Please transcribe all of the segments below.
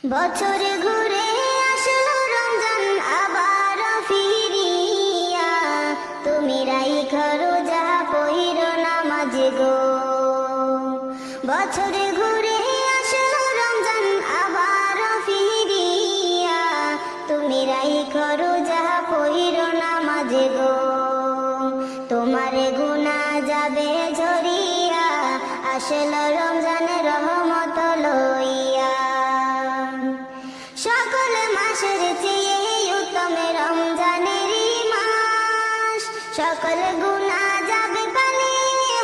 বছর ঘুরে আসলো রমজান আবার ফিরিয়া, তুমি রাইখা রোজা পহিরো নামাজ গো। বছর ঘুরে আসলো রমজান আবার ফিরিয়া, তুমি রাইখা রোজা পহিরো নামাজ গো। তোমারে গুনাহ যাবে ঝরিয়া, আসলো রমজানের রহমত লইয়া। সকল মাসের চেয়ে উত্তম রমজানের মাস, সকল গুনাহ যাবে পানি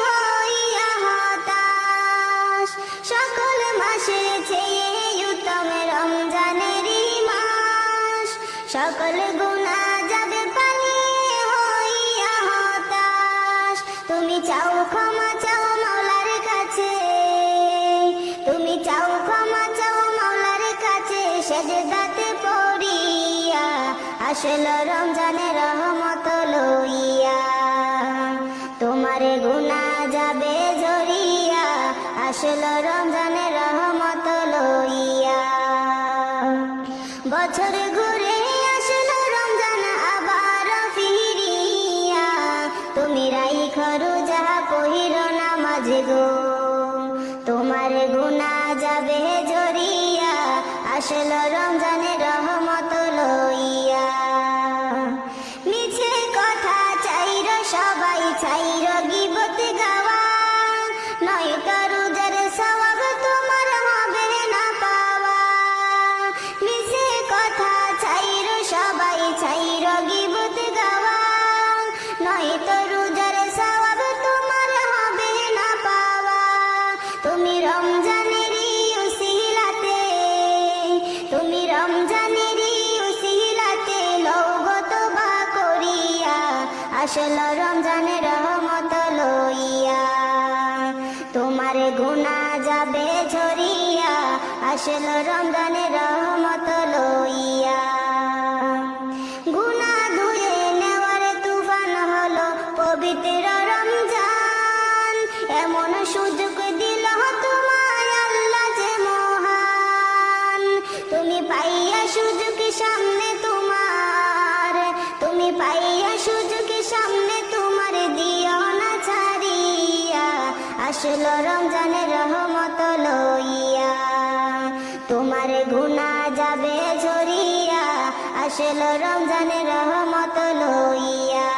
হইয়া হতাশ। সকল মাসের চেয়ে উত্তম রমজানের মাস, সকল গুনাহ যাবে পানি হইয়া হতাশ। তুমি চাও ক্ষমা চাও মাওলার কাছে, তুমি চাও ক্ষমা চাও মাওলার কাছে, সেজদাতে পড়িয়া, আসলো রমজানের রহমত লইয়া। তোমারে গুনাহ যাবে ঝরিয়া, আসলো রমজানের রহমত লইয়া। বছর ঘুরে আসলো রমজান আবার ফিরিয়া, তুমি রাইখা রোজা পহিরো নামাজ গো। তোমার গুনাহ যাবে ঝরিয়া, আসলো রমজানের রহমত লইয়া। মিছে কথা চাইর সবাই চাইর গীবত গাওয়া, নয়তো রোজার সওয়াব তোমার হবে না পাওয়া। মিছে কথা চাইর সবাই চাইর গীবত গাওয়া, নয়তো রোজার সওয়াব তোমার হবে না পাওয়া। তুমি রমজানেরই উসিলাতে, তুমি রমজানেরই উসিলাতে লওগো তওবা করিয়া, আসলো রমজানের রহমত লইয়া। তোমার গুনাহ যাবে ঝরিয়া, আসলো রমজানের রহমত লইয়া। গুনাহ ধুয়ে নেওয়ার তুফান হলো পবিত্র রমজান, এমন সুযোগ দিল তোমায় আল্লাহ যে মহান। তুমি পাইয়া সুযোগ সামনে তোমার, তুমি পাইয়া সুযোগ সামনে তোমার, দিও না ছাড়িয়া, আসলো রমজানের রহমত লইয়া। তোমার গুনাহ যাবে ঝরিয়া, আসলো রমজানের রহমত লইয়া।